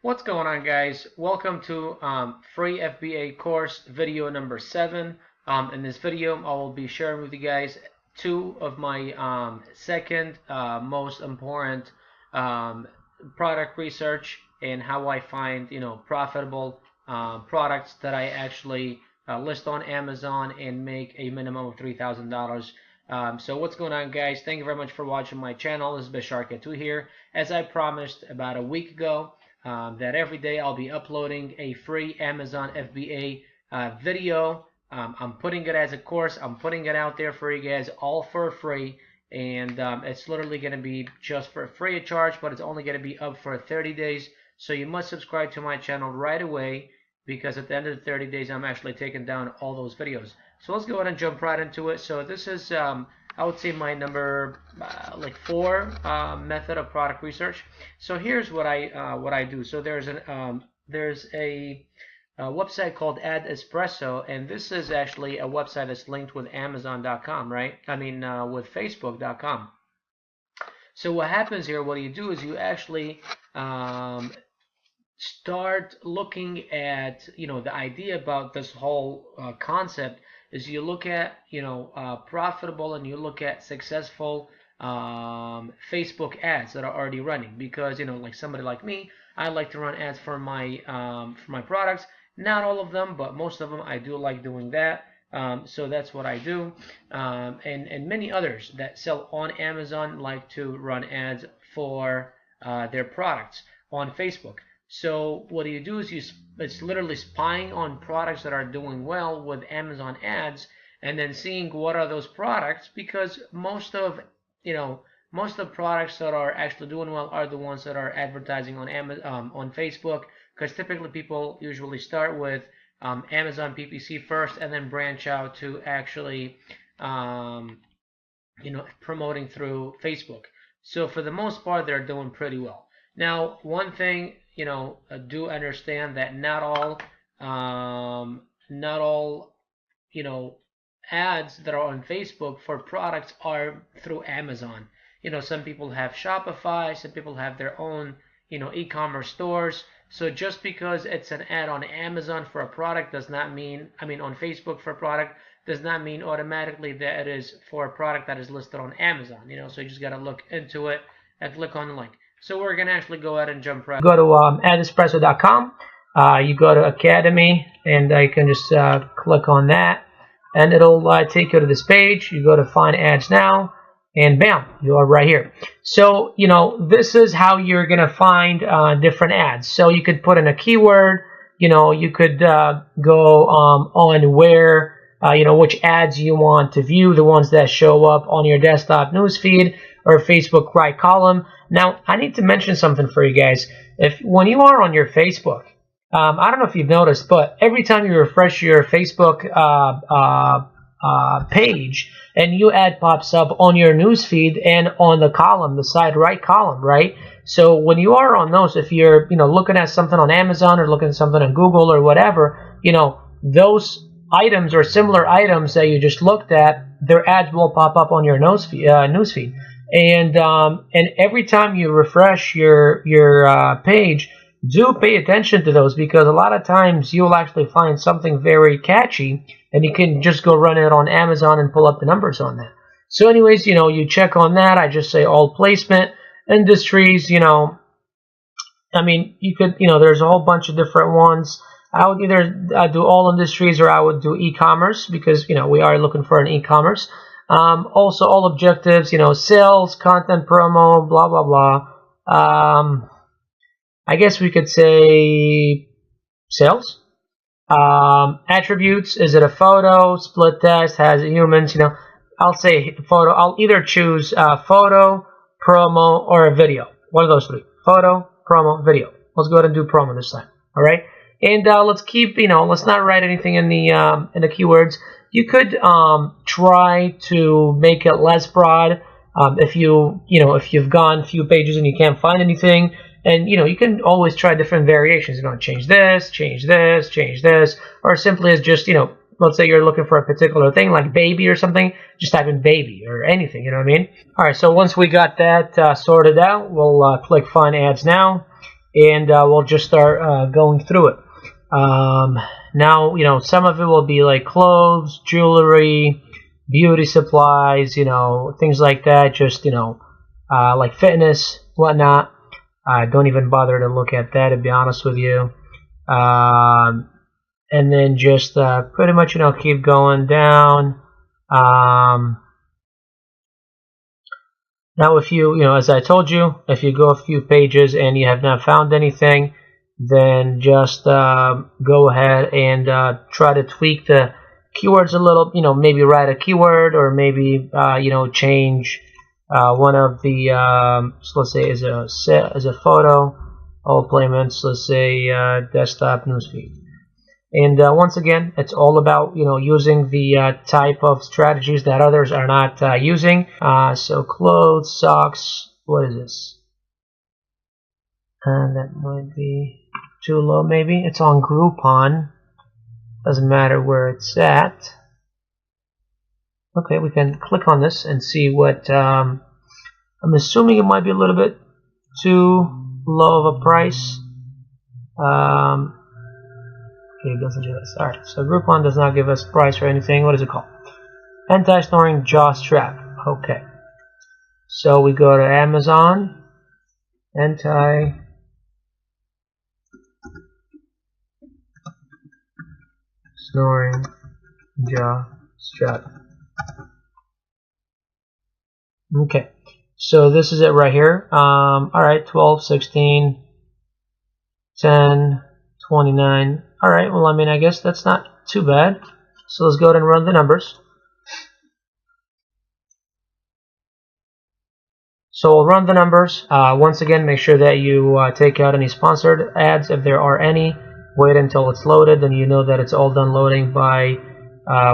What's going on, guys? Welcome to free FBA course video number 7. In this video I will be sharing with you guys two of my second most important product research and how I find profitable products that I actually list on Amazon and make a minimum of $3,000. So what's going on, guys? Thank you very much for watching my channel. This is Bisharka2 here. As I promised about a week ago, that every day I'll be uploading a free Amazon FBA video. I'm putting it as a course. I'm putting it out there for you guys, all for free. And it's literally going to be just for free of charge, but it's only going to be up for 30 days. So you must subscribe to my channel right away, because at the end of the 30 days, I'm actually taking down all those videos. So let's go ahead and jump right into it. So this is, I would say, my number 4 method of product research. So here's what I do. So there's a website called Ad Espresso, and this is actually a website that's linked with Amazon.com, right? I mean, with Facebook.com. So what happens here, what you do is you actually start looking at, the idea about this whole concept is you look at, profitable, and you look at successful Facebook ads that are already running, because, like somebody like me, I like to run ads for my products. Not all of them, but most of them I do like doing that. So that's what I do. And many others that sell on Amazon like to run ads for their products on Facebook. So what you do is it's literally spying on products that are doing well with Amazon ads, and then seeing what are those products, because most of the products that are actually doing well are the ones that are advertising on Amazon, on Facebook, because typically people usually start with Amazon PPC first and then branch out to actually promoting through Facebook. So for the most part, they're doing pretty well. Now, one thing, do understand that not all ads that are on Facebook for products are through Amazon. Some people have Shopify, some people have their own, e-commerce stores. So just because it's an ad on Amazon for a product does not mean, on Facebook for a product, does not mean automatically that it is for a product that is listed on Amazon. So you just got to look into it and click on the link. So we're going to actually go ahead and jump right. Go to adespresso.com. You go to Academy, and you can just click on that, and it'll take you to this page. You go to Find Ads Now, and bam, you are right here. So, this is how you're going to find different ads. So you could put in a keyword. You could go on where, which ads you want to view, the ones that show up on your desktop newsfeed or Facebook right column. Now, I need to mention something for you guys. When you are on your Facebook, I don't know if you've noticed, but every time you refresh your Facebook page, and new ad pops up on your newsfeed and on the column, the side right column, right? So when you are on those, if you're looking at something on Amazon or looking at something on Google or whatever, those items or similar items that you just looked at, their ads will pop up on your newsfeed. And every time you refresh your page, do pay attention to those, because a lot of times you'll actually find something very catchy, and you can just go run it on Amazon and pull up the numbers on that. So anyways, you check on that. I just say all placement, industries, you could, there's a whole bunch of different ones. I would either do all industries, or I would do e-commerce, because, we are looking for an e-commerce. Also all objectives, sales, content, promo, blah, blah, blah. I guess we could say sales. Attributes, is it a photo, split test, has humans, I'll say photo. I'll either choose photo, promo, or a video. One of those three. Photo, promo, video. Let's go ahead and do promo this time. All right. And let's keep, let's not write anything in the keywords. You could try to make it less broad. If you've gone a few pages and you can't find anything, and you can always try different variations. Change this, change this, change this, or simply as just let's say you're looking for a particular thing like baby or something, just type in baby or anything. All right. So once we got that sorted out, we'll click Find Ads Now. and we'll just start going through it. Now, some of it will be like clothes, jewelry, beauty supplies, things like that. Just, like fitness, whatnot. Don't even bother to look at that, to be honest with you. And then just pretty much, keep going down. Now, if you, as I told you, if you go a few pages and you have not found anything, then just go ahead and try to tweak the keywords a little. Maybe write a keyword, or maybe change one of the so let's say as a photo, all payments. Let's say desktop newsfeed. And once again, it's all about using the type of strategies that others are not using. So clothes, socks. What is this? That might be too low. Maybe it's on Groupon. Doesn't matter where it's at. Okay, we can click on this and see what. I'm assuming it might be a little bit too low of a price. It doesn't do this. Alright, so Groupon does not give us price or anything. What is it called? Anti-snoring jaw strap. Okay. So we go to Amazon. Anti-snoring jaw strap. Okay. So this is it right here. Alright, 12, 16, 10, 29. Alright, well, I guess that's not too bad. So let's go ahead and run the numbers. So we'll run the numbers. Once again, make sure that you take out any sponsored ads if there are any. Wait until it's loaded, and you know that it's all done loading by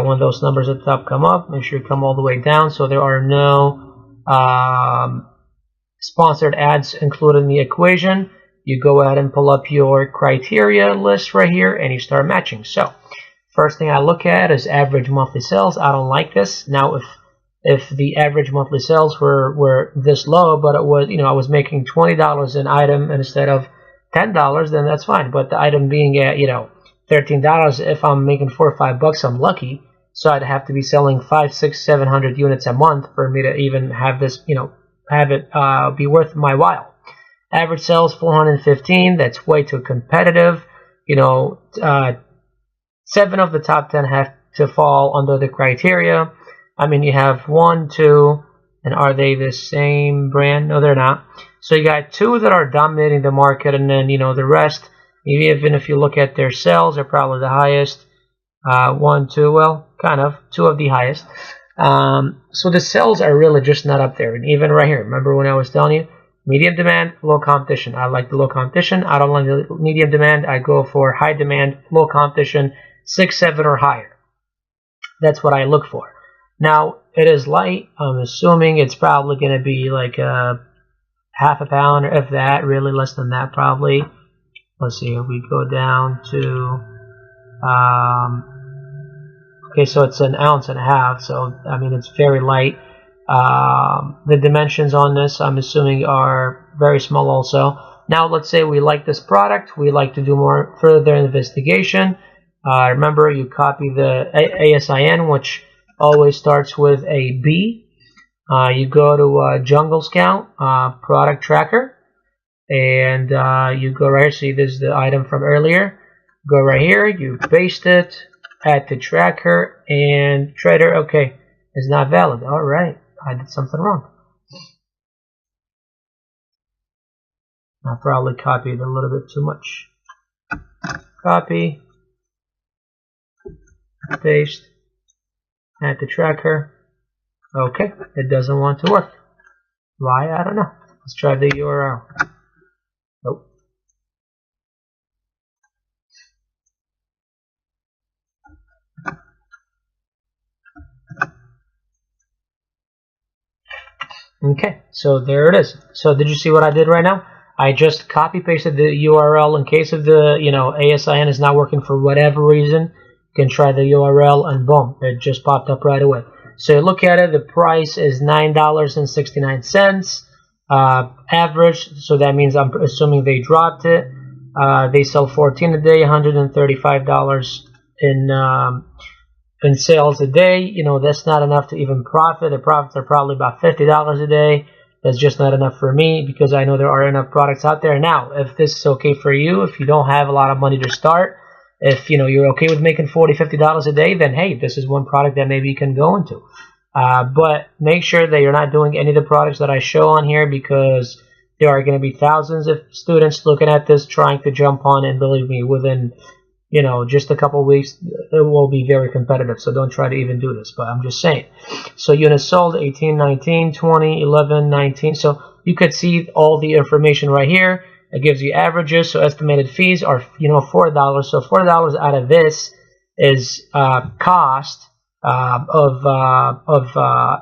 when those numbers at the top come up. Make sure you come all the way down so there are no sponsored ads included in the equation. You go ahead and pull up your criteria list right here, and you start matching. So first thing I look at is average monthly sales. I don't like this. Now if the average monthly sales were this low, but it was I was making $20 an item instead of $10, then that's fine. But the item being at $13, if I'm making $4 or $5, I'm lucky. So I'd have to be selling 500, 600, 700 units a month for me to even have this have it be worth my while. Average sales 415. That's way too competitive. 7 of the top 10 have to fall under the criteria. You have 1, 2, and are they the same brand? No, they're not. So you got 2 that are dominating the market, and then the rest, even if you look at their sales, are probably the highest. 1, 2, well, kind of 2 of the highest. So the sales are really just not up there. And even right here, remember when I was telling you, medium demand, low competition. I like the low competition. I don't like the medium demand. I go for high demand, low competition, 6, 7 or higher. That's what I look for. Now, it is light. I'm assuming it's probably going to be like half a pound, or if that, really less than that probably. Let's see, if we go down to, okay, so it's 1.5 ounces. So, it's very light. The dimensions on this, I'm assuming, are very small also. Now, let's say we like this product. We like to do more further investigation. Remember, you copy the ASIN, which always starts with a B. You go to Jungle Scout, product tracker, and you go right here. See, this is the item from earlier. Go right here, you paste it, add to tracker, and trader, okay, is not valid. All right, I did something wrong. I probably copied a little bit too much. Copy, paste, add to tracker. Okay, it doesn't want to work. Why? I don't know. Let's try the URL. Nope. Okay, so there it is. So did you see what I did right now? I just copy pasted the URL in case of the ASIN is not working for whatever reason. You can try the URL and boom, it just popped up right away. So you look at it, the price is $9.69. average, so that means I'm assuming they dropped it. They sell 14 a day, $135 in sales a day. You know, that's not enough to even profit. The profits are probably about $50 a day. That's just not enough for me because I know there are enough products out there. Now, if this is okay for you, if you don't have a lot of money to start, if you're okay with making $40, $50 a day, then hey, this is one product that maybe you can go into. But make sure that you're not doing any of the products that I show on here because there are going to be thousands of students looking at this trying to jump on, and believe me, within just a couple of weeks, it will be very competitive. So don't try to even do this, but I'm just saying. So units sold 18, 19, 20, 11, 19. So you could see all the information right here. It gives you averages. So estimated fees are $4. So $4 out of this is cost of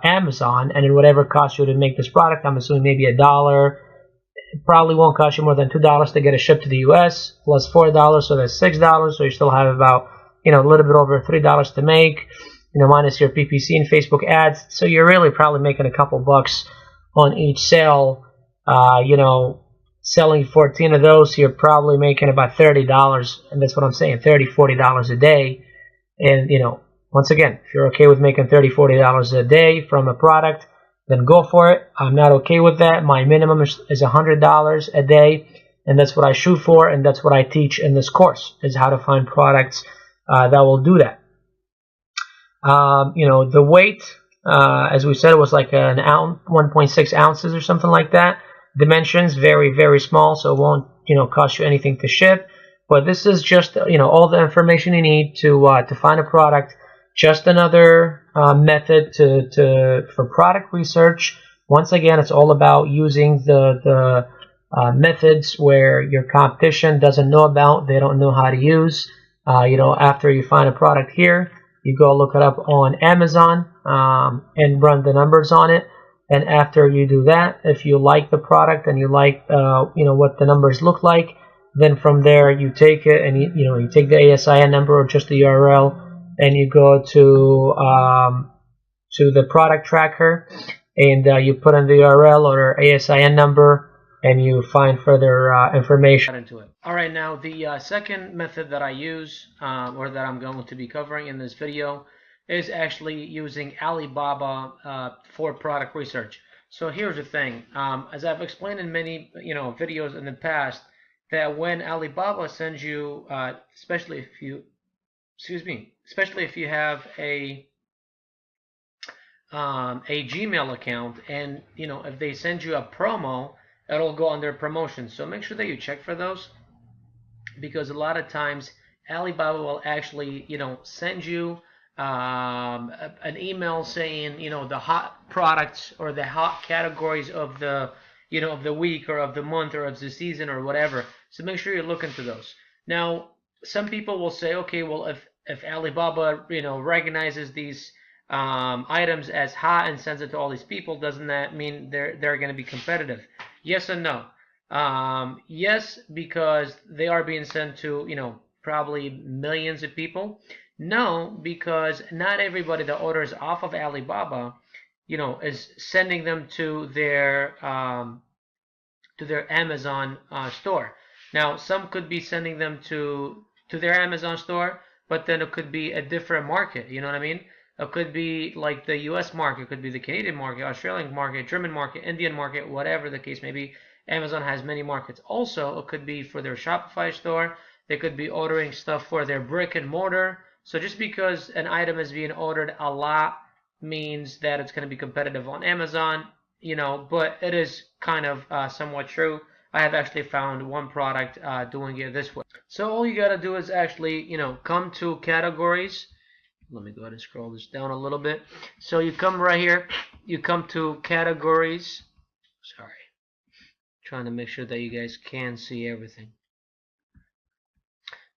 Amazon, and then whatever cost you to make this product. I'm assuming maybe $1. It probably won't cost you more than $2 to get it shipped to the US, plus $4, so that's $6. So you still have about a little bit over $3 to make, minus your PPC and Facebook ads. So you're really probably making a couple bucks on each sale. Selling 14 of those, you're probably making about $30, and that's what I'm saying, $30, $40 a day. And once again, if you're okay with making $30, $40 a day from a product, then go for it. I'm not okay with that. My minimum is $100 a day, and that's what I shoot for, and that's what I teach in this course, is how to find products that will do that. The weight, as we said, it was like an ounce, 1.6 ounces or something like that. Dimensions, very, very small, so it won't, cost you anything to ship. But this is just, all the information you need to find a product. Just another method for product research. Once again, it's all about using the methods where your competition doesn't know about, they don't know how to use. After you find a product here, you go look it up on Amazon and run the numbers on it. And after you do that, if you like the product and you like what the numbers look like, then from there you take it and you take the ASIN number or just the URL, and you go to the product tracker, and you put in the URL or ASIN number, and you find further information into it. All right, now the second method that I use, or that I'm going to be covering in this video, is actually using Alibaba for product research. So here's the thing, as I've explained in many videos in the past, that when Alibaba sends you, especially if you have a Gmail account, and if they send you a promo, it'll go under promotions. So make sure that you check for those, because a lot of times Alibaba will actually send you an email saying the hot products or the hot categories of the of the week or of the month or of the season or whatever. So make sure you look into those. Now, some people will say, okay, well, if Alibaba recognizes these items as hot and sends it to all these people, doesn't that mean they're going to be competitive? Yes and no. Yes, because they are being sent to probably millions of people. No, because not everybody that orders off of Alibaba is sending them to their Amazon store. Now, some could be sending them to their Amazon store, but then it could be a different market. You know what I mean? It could be like the U.S. market, it could be the Canadian market, Australian market, German market, Indian market, whatever the case may be. Amazon has many markets. Also, it could be for their Shopify store. They could be ordering stuff for their brick and mortar. So just because an item is being ordered a lot means that it's going to be competitive on Amazon, but it is kind of somewhat true. I have actually found one product doing it this way. So all you got to do is actually, come to categories. Let me go ahead and scroll this down a little bit. So you come right here, you come to categories. Sorry, trying to make sure that you guys can see everything.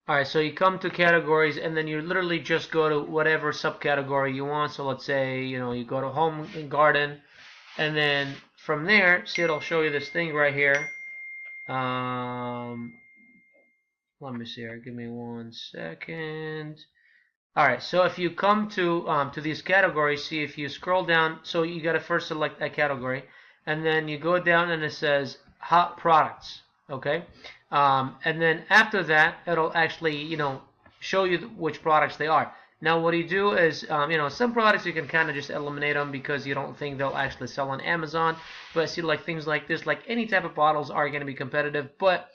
Alright, so you come to categories, and then you literally just go to whatever subcategory you want. So let's say, you go to home and garden, and then from there, see, it'll show you this thing right here. Let me see here, give me 1 second. Alright, so if you come to these categories, see, if you scroll down, so you got to first select a category, and then you go down and it says hot products. Okay, and then after that it'll actually show you which products they are. Now what you do is some products you can kind of just eliminate them because you don't think they'll actually sell on Amazon. But see, like things like this, like any type of bottles are going to be competitive. But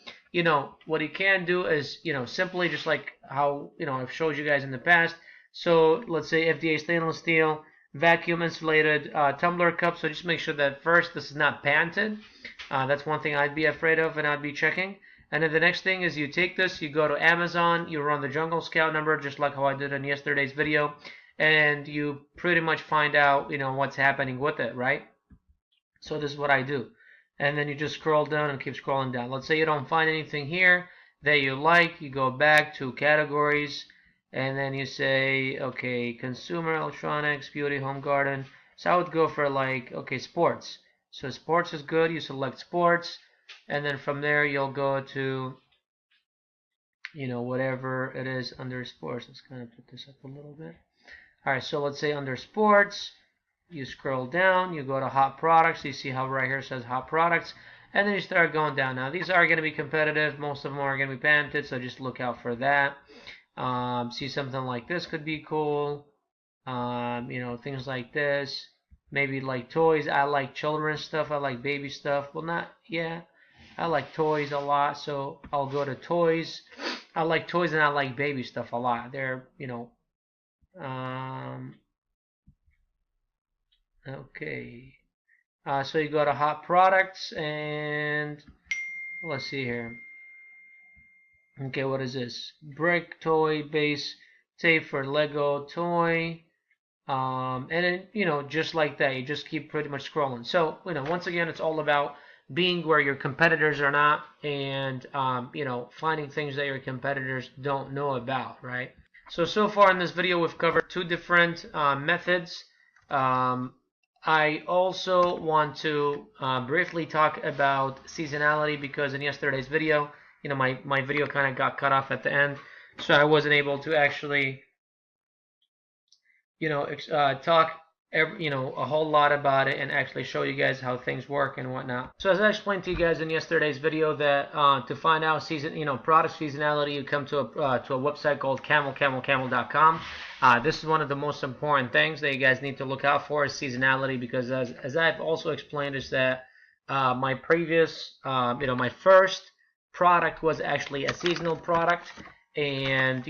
what you can do is simply just like how I've showed you guys in the past. So let's say FDA stainless steel, vacuum insulated tumbler cup. So just make sure that first this is not patented. That's one thing I'd be afraid of and I'd be checking. And then the next thing is you take this, you go to Amazon, you run the Jungle Scout number just like how I did in yesterday's video, and you pretty much find out what's happening with it, right? So this is what I do. And then you just scroll down and keep scrolling down. Let's say you don't find anything here that you like, you go back to categories, and then you say, okay, consumer, electronics, beauty, home, garden. So I would go for like, okay, sports. So sports is good, you select sports, and then from there you'll go to whatever it is under sports. Let's kind of put this up a little bit. Alright, so let's say under sports, you scroll down, you go to hot products, you see how right here says hot products, and then you start going down. Now these are going to be competitive, most of them are going to be patented, so just look out for that. See, something like this could be cool, things like this, maybe like toys. I like children's stuff, I like baby stuff. Well, not, yeah, I like toys a lot, so I'll go to toys. I like toys and I like baby stuff a lot. They're, okay. So you go to hot products and let's see here. Okay, what is this? Brick, toy, base, tape for Lego, toy. And then, just like that, you just keep pretty much scrolling. So, once again, it's all about being where your competitors are not and, finding things that your competitors don't know about, right? So far in this video, we've covered two different methods. I also want to briefly talk about seasonality because in yesterday's video, my video kind of got cut off at the end, so I wasn't able to actually talk a whole lot about it and actually show you guys how things work and whatnot. So as I explained to you guys in yesterday's video, that to find out product seasonality, you come to a website called camel.com. This is one of the most important things that you guys need to look out for, is seasonality, because as I've also explained, is that my previous my first product was actually a seasonal product, and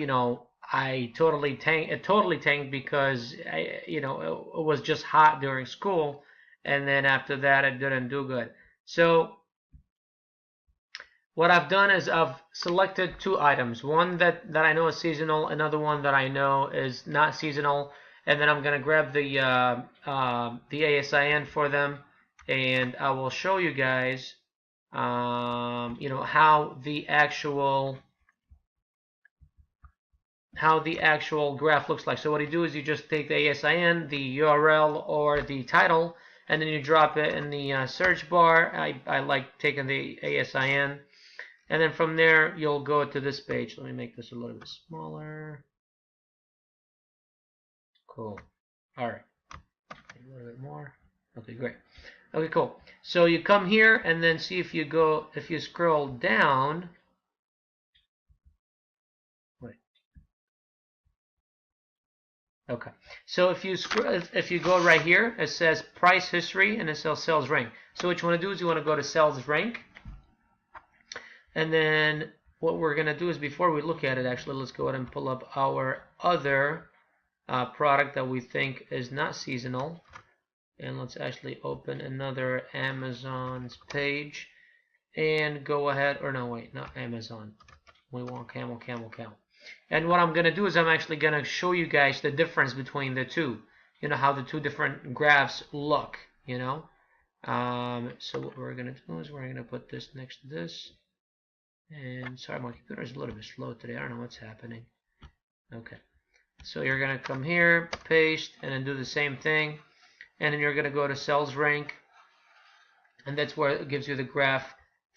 I totally tanked because it was just hot during school, and then after that it didn't do good. So what I've done is I've selected two items, one that I know is seasonal, another one that I know is not seasonal, and then I'm gonna grab the ASIN for them, and I will show you guys how the actual graph looks like. So what you do is you just take the ASIN, the URL, or the title, and then you drop it in the search bar. I like taking the ASIN, and then from there you'll go to this page. Let me make this a little bit smaller. Cool. Alright. A little bit more. Okay, great. Okay, cool. So you come here and then see if you scroll down. Okay, so if you go right here, it says price history and it says sales rank. So what you want to do is you want to go to sales rank, and then what we're going to do is, before we look at it, actually, let's go ahead and pull up our other product that we think is not seasonal, and let's actually open another Amazon's page and go ahead, or no, wait, not Amazon. We want camel. And what I'm going to do is I'm actually going to show you guys the difference between the two. How the two different graphs look, So what we're going to do is we're going to put this next to this. And sorry, my computer is a little bit slow today. I don't know what's happening. Okay. So you're going to come here, paste, and then do the same thing. And then you're going to go to sales rank. And that's where it gives you the graph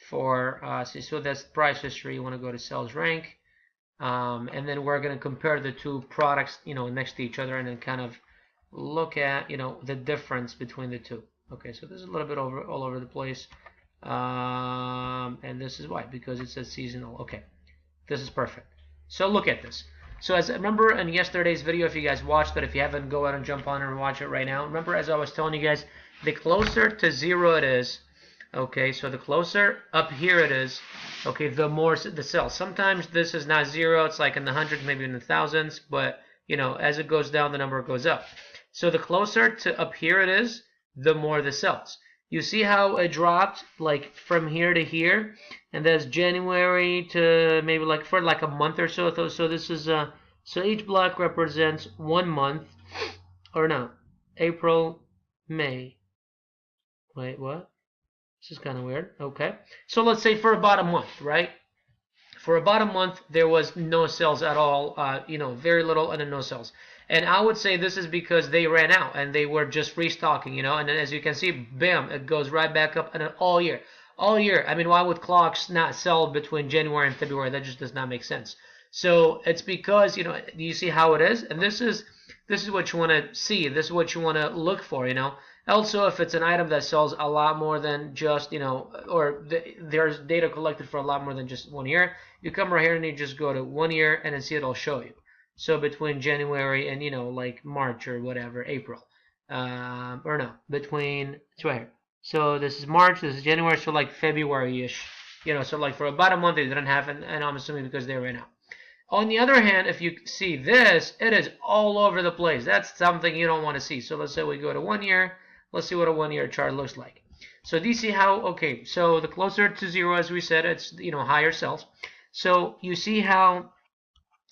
for, so that's price history. You want to go to sales rank. And then we're going to compare the two products, next to each other, and then kind of look at, the difference between the two. Okay, so this is a little bit all over the place. And this is why, because it says seasonal. Okay, this is perfect. So look at this. So as remember in yesterday's video, if you guys watched it, if you haven't, go ahead and jump on and watch it right now. Remember, as I was telling you guys, the closer to 0 it is, okay, so the closer up here it is, okay, the more the cells. Sometimes this is not 0, it's like in the hundreds, maybe in the thousands, but you know, as it goes down, the number goes up. So the closer to up here it is, the more the cells. You see how it dropped like from here to here, and that's January to maybe like for like a month or so. So this is so each block represents 1 month, or no, April, May. Wait, what? This is kind of weird. Okay, so let's say for about a month, right? For about a month, there was no cells at all. You know, very little, and then no cells. And I would say this is because they ran out and they were just restocking, you know. And then as you can see, bam, it goes right back up, and then all year. All year. I mean, why would clocks not sell between January and February? That just does not make sense. So it's because, you know, you see how it is? And this is what you want to see. This is what you want to look for, you know. Also, if it's an item that sells a lot more than just, you know, or there's data collected for a lot more than just 1 year, you come right here and you just go to 1 year and then see it'll show you. So between January and, you know, like March or whatever, April, or no, between, it's right here. So this is March, this is January, so like February-ish, you know, so like for about a month they didn't have, and I'm assuming because they ran out. On the other hand, if you see this, it is all over the place. That's something you don't want to see. So let's say we go to 1 year. Let's see what a 1 year chart looks like. So do you see how, okay, so the closer to 0, as we said, it's, you know, higher cells. So you see how,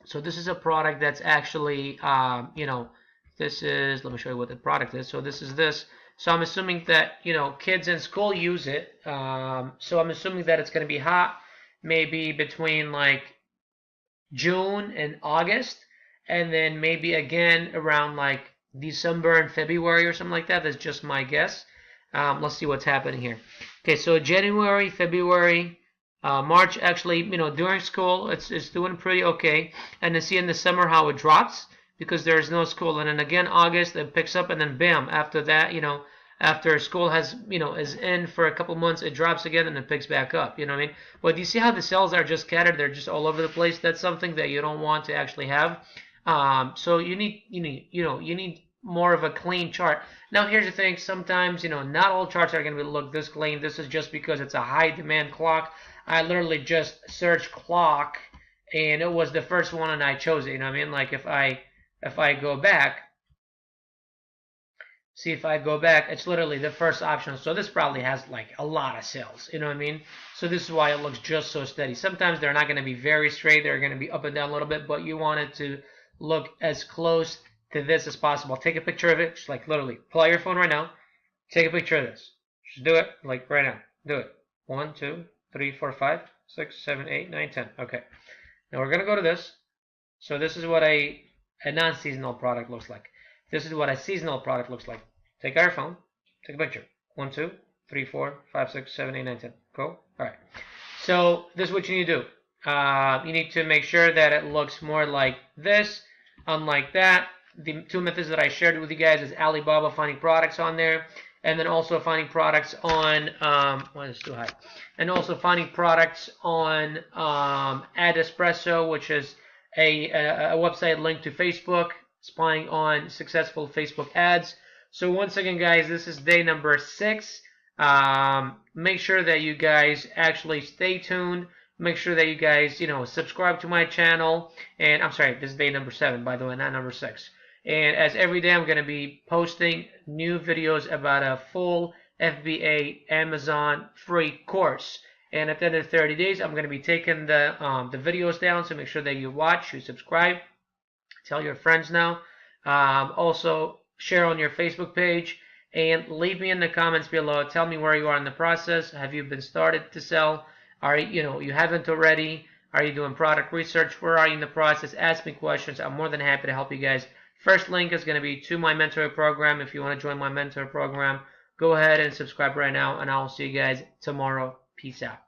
so this is a product that's actually, you know, this is, let me show you what the product is. So this is this. So I'm assuming that, you know, kids in school use it. So I'm assuming that it's going to be hot, maybe between like June and August, and then maybe again around like December and February or something like that. That's just my guess. Let's see what's happening here. Okay, so January, February, March, actually, you know, during school, it's doing pretty okay. And then see in the summer how it drops because there's no school. And then again, August, it picks up, and then bam, after that, you know, after school has, you know, is in for a couple months, it drops again and it picks back up. You know what I mean? But do you see how the cells are just scattered? They're just all over the place. That's something that you don't want to actually have. So you need more of a clean chart. Now here's the thing, sometimes, you know, not all charts are going to look this clean. This is just because it's a high demand clock. I literally just searched clock and it was the first one and I chose it, you know what I mean? Like if I go back, see, if I go back, it's literally the first option. So this probably has like a lot of sales, you know what I mean? So this is why it looks just so steady. Sometimes they're not going to be very straight. They're going to be up and down a little bit, but you want it to look as close to this as possible. Take a picture of it, just like literally pull out your phone right now, take a picture of this. Just do it like right now. Do it. 1, 2, 3, 4, 5, 6, 7, 8, 9, 10. Okay. Now we're gonna go to this. So this is what a non-seasonal product looks like. This is what a seasonal product looks like. Take out your phone, take a picture. 1, 2, 3, 4, 5, 6, 7, 8, 9, 10. Cool. All right. So this is what you need to do. You need to make sure that it looks more like this, unlike that. The two methods that I shared with you guys is Alibaba finding products on there, and then also finding products on what is too high, and also finding products on Ad Espresso, which is a website linked to Facebook, spying on successful Facebook ads. So once again, guys, this is day number 6. Make sure that you guys actually stay tuned. Make sure that you guys, you know, subscribe to my channel. And I'm sorry, this is day number 7, by the way, not number 6. And as every day, I'm going to be posting new videos about a full FBA Amazon free course. And at the end of 30 days, I'm going to be taking the videos down. So make sure that you watch, you subscribe, tell your friends now. Also, share on your Facebook page. And leave me in the comments below. Tell me where you are in the process. Have you been started to sell? Are you haven't already? Are you doing product research? Where are you in the process? Ask me questions. I'm more than happy to help you guys. First link is going to be to my mentor program. If you want to join my mentor program, go ahead and subscribe right now, and I'll see you guys tomorrow. Peace out.